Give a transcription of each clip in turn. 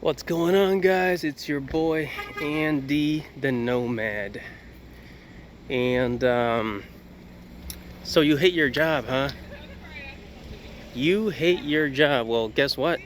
What's going on, guys? It's your boy Andy the Nomad. And so you hate your job, huh? You hate your job. Well, guess what?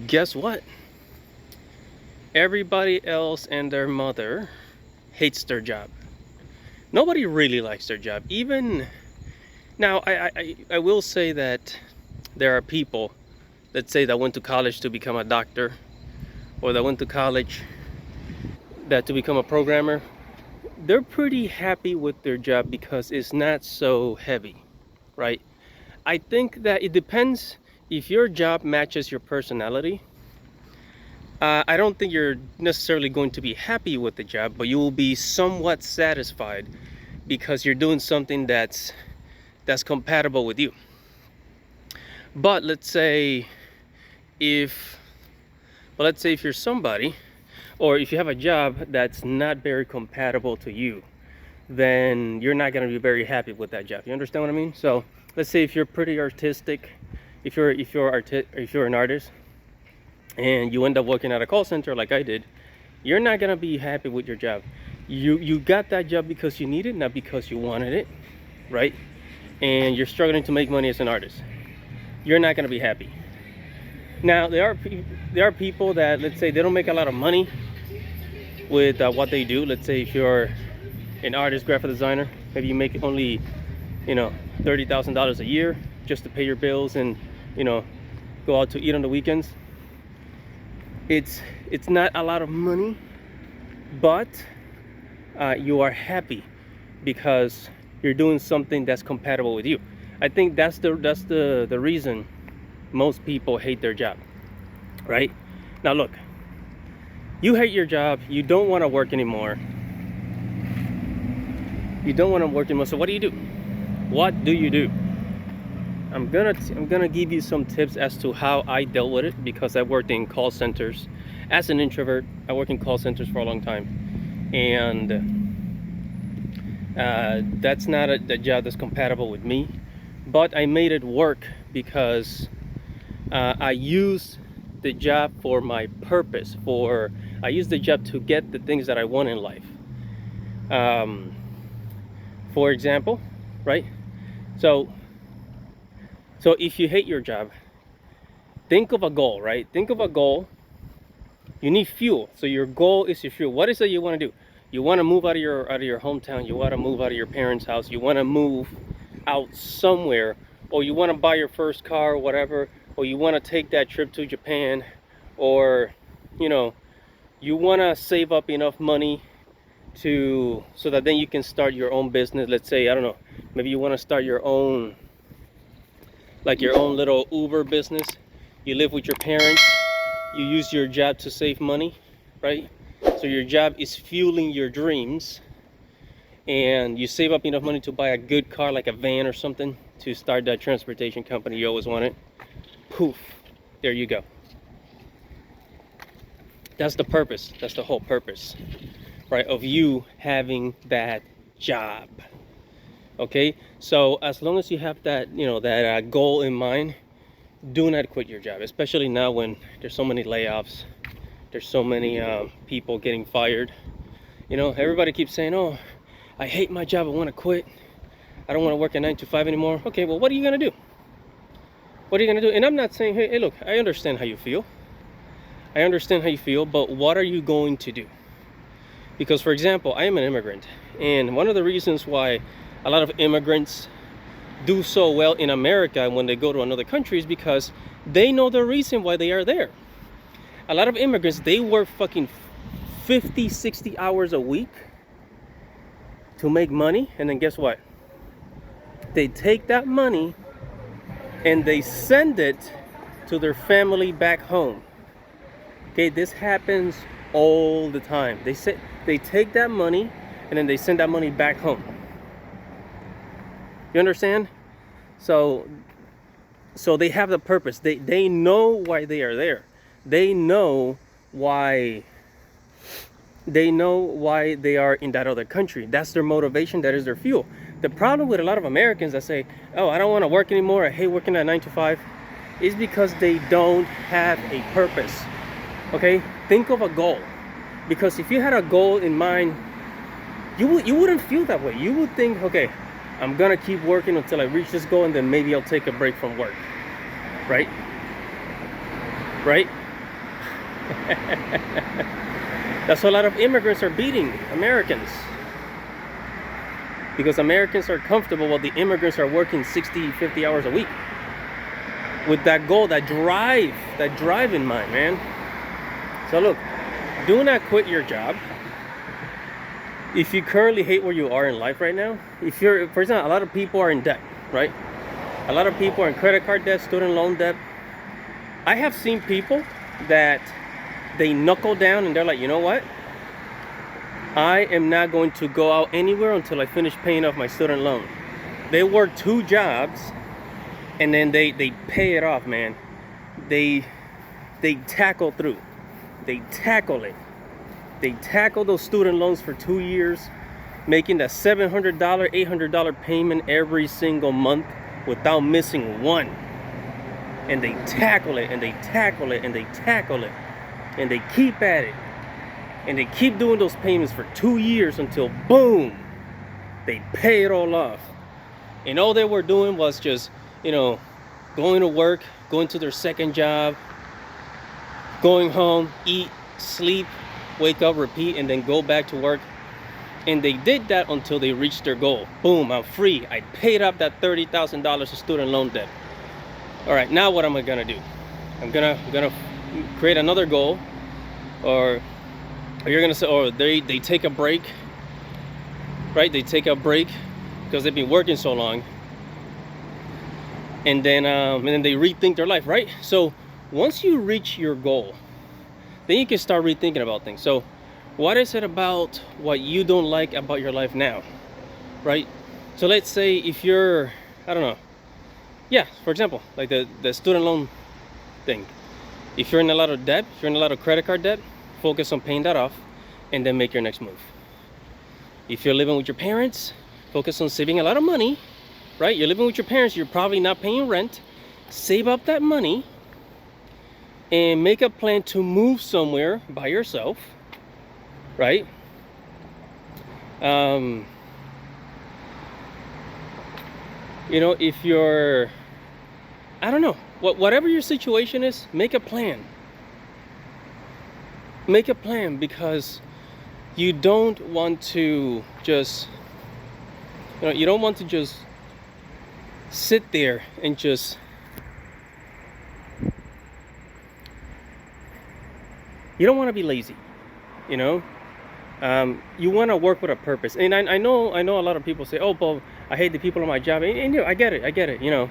Guess what? Everybody else and their mother hates their job. Nobody really likes their job. Even now, I will say that there are people that say that went to college to become a doctor, or that went to college that to become a programmer. They're pretty happy with their job because it's not so heavy, right? I think that it depends. If your job matches your personality, I don't think you're necessarily going to be happy with the job, but you will be somewhat satisfied because you're doing something that's compatible with you. But let's say if you're somebody, or if you have a job that's not very compatible to you, then you're not going to be very happy with that job. You understand what I mean? So let's say if you're pretty artistic, if you're an artist, and you end up working at a call center like I did, you're not going to be happy with your job. You got that job because you need it, not because you wanted it, right? And you're struggling to make money as an artist. You're not going to be happy. Now there are people that, let's say, they don't make a lot of money with what they do. Let's say if you're an artist, graphic designer, maybe you make only $30,000 a year just to pay your bills and go out to eat on the weekends. It's not a lot of money, but you are happy because you're doing something that's compatible with you. I think that's the reason most people hate their job, right? Now look, you hate your job, you don't want to work anymore. So what do you do? What do you do? I'm gonna give you some tips as to how I dealt with it, because I worked in call centers as an introvert. I worked in call centers for a long time, and that's not a job that's compatible with me. But I made it work because I used the job for my purpose. I used the job to get the things that I want in life. For example, right? So if you hate your job, think of a goal, right? Think of a goal. You need fuel. So your goal is your fuel. What is it you want to do? You want to move out of your hometown. You want to move out of your parents' house. You want to move out somewhere, or you want to buy your first car or whatever, or you want to take that trip to Japan, or you want to save up enough money so that then you can start your own business. Let's say, I don't know, maybe you want to start your own little Uber business. You live with your parents, you use your job to save money, right? So your job is fueling your dreams, and you save up enough money to buy a good car, like a van or something, to start that transportation company you always wanted. Poof, there you go. That's the purpose. That's the whole purpose, right, of you having that job. Okay, so as long as you have that that goal in mind, do not quit your job, especially now when there's so many layoffs, there's so many people getting fired. Everybody keeps saying, oh, I hate my job, I want to quit, I don't want to work a 9 to 5 anymore. Okay, well, what are you gonna do? What are you gonna do? And I'm not saying, hey, look, I understand how you feel, but what are you going to do? Because, for example, I am an immigrant, and one of the reasons why a lot of immigrants do so well in America when they go to another country is because they know the reason why they are there. A lot of immigrants, they work fucking 50, 60 hours a week to make money, and then guess what? They take that money and they send it to their family back home. Okay, this happens all the time. They take that money and then they send that money back home. You understand? So they have the purpose. They know why they are there. They know why they are in that other country. That's their motivation. That is their fuel. The problem with a lot of Americans that say, oh, I don't want to work anymore, I hate working at 9 to 5, is because they don't have a purpose. Okay, think of a goal, because if you had a goal in mind, you wouldn't feel that way. You would think, okay, I'm gonna keep working until I reach this goal, and then maybe I'll take a break from work. Right? Right? That's why a lot of immigrants are beating Americans, because Americans are comfortable while the immigrants are working 60-50 hours a week with that goal, that drive in mind, man. So look, do not quit your job. If you currently hate where you are in life right now, if you're, for example, a lot of people are in debt, right? A lot of people are in credit card debt, student loan debt. I have seen people that they knuckle down and they're like, you know what? I am not going to go out anywhere until I finish paying off my student loan. They work 2 jobs and then they pay it off, man. They tackle through. They tackle it. They tackle those student loans for 2 years, making that $700, $800 payment every single month without missing one. And they tackle it, and they tackle it, and they tackle it, and they keep at it, and they keep doing those payments for 2 years until boom, they pay it all off. And all they were doing was just, you know, going to work, going to their second job, going home, eat, sleep, wake up, repeat, and then go back to work. And they did that until they reached their goal. Boom, I'm free. I paid up that $30,000 of student loan debt. All right, now what am I gonna do? I'm gonna create another goal, or you're gonna say, or they take a break, right? They take a break because they've been working so long, and then they rethink their life, right? So once you reach your goal, then you can start rethinking about things. So what is it about what you don't like about your life now, right? So let's say if you're, I don't know, yeah, for example, like the student loan thing. If you're in a lot of debt, if you're in a lot of credit card debt, focus on paying that off and then make your next move. If you're living with your parents, focus on saving a lot of money, right? You're living with your parents, you're probably not paying rent. Save up that money and make a plan to move somewhere by yourself, right? You know, if you're, I don't know, whatever your situation is, make a plan. Make a plan, because you don't want to just, you know, you don't want to just sit there and just, you don't want to be lazy, you know. You want to work with a purpose. And I know a lot of people say, oh, Bob, I hate the people on my job. And you know, I get it, you know.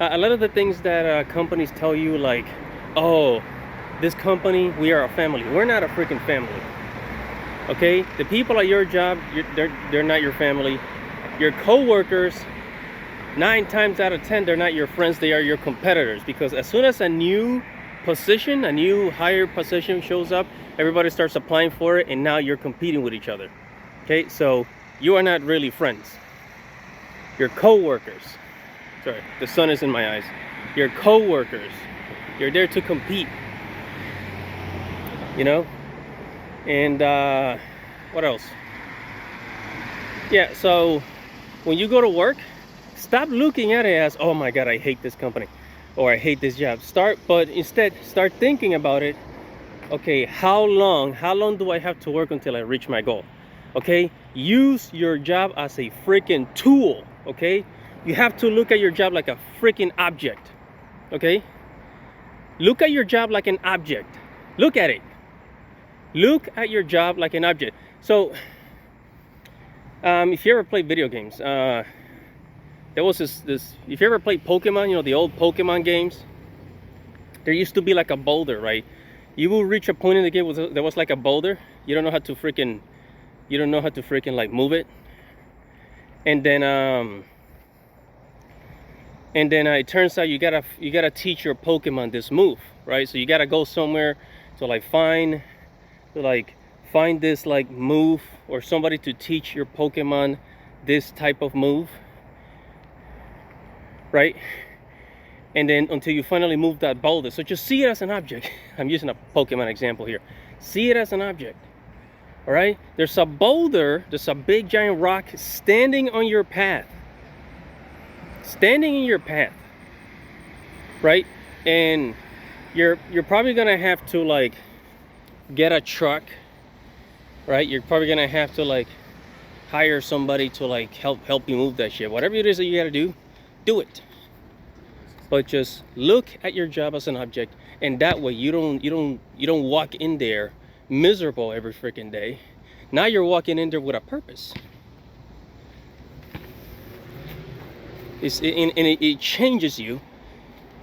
A lot of the things that companies tell you, like, oh, this company, we are a family. We're not a freaking family, okay? The people at your job, they're not your family. Your co-workers, 9 times out of 10, they're not your friends, they are your competitors. Because as soon as a new position, a new higher position shows up, everybody starts applying for it, and now you're competing with each other. Okay, so you are not really friends. Your co-workers, sorry, the sun is in my eyes. Your co-workers, you're there to compete, you know. And what else? Yeah, so when you go to work, stop looking at it as, oh my god, I hate this company, or I hate this job. But instead start thinking about it. Okay, how long do I have to work until I reach my goal? Okay, use your job as a freaking tool. Okay, you have to look at your job like a freaking object. Okay, look at your job like an object. Look at it. Look at your job like an object. So if you ever play video games, there was this if you ever played Pokemon, you know, the old Pokemon games, there used to be like a boulder, right? You will reach a point in the game where there was like a boulder. You don't know how to freaking like move it. And then it turns out you gotta teach your Pokemon this move, right? So you gotta go somewhere to like find this like move, or somebody to teach your Pokemon this type of move, right? and then until you finally move that boulder. So just see it as an object. I'm using a Pokemon example here. See it as an object. All right, there's a boulder, there's a big giant rock standing on your path, standing in your path, right? And you're probably gonna have to like get a truck, right? You're probably gonna have to like hire somebody to like help you move that shit. Whatever it is that you gotta do it. But just look at your job as an object, and that way you don't walk in there miserable every freaking day. Now you're walking in there with a purpose. It changes you.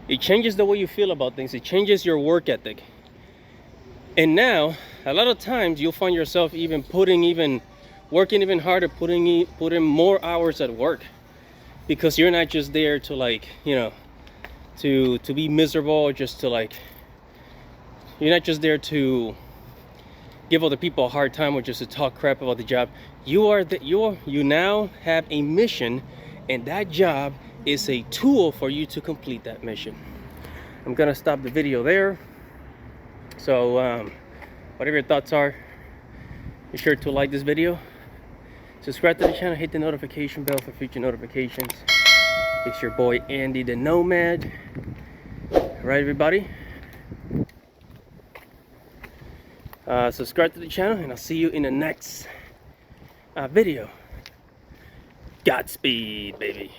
It changes the way you feel about things. It changes your work ethic. And now a lot of times you'll find yourself working even harder, putting more hours at work, because you're not just there to like, you know, to be miserable, or just to like, you're not just there to give other people a hard time or just to talk crap about the job. You now have a mission, and that job is a tool for you to complete that mission. I'm gonna stop the video there. So whatever your thoughts are, be sure to like this video, subscribe to the channel, hit the notification bell for future notifications. It's your boy Andy the Nomad. All right, everybody, subscribe to the channel, and I'll see you in the next video. Godspeed, baby.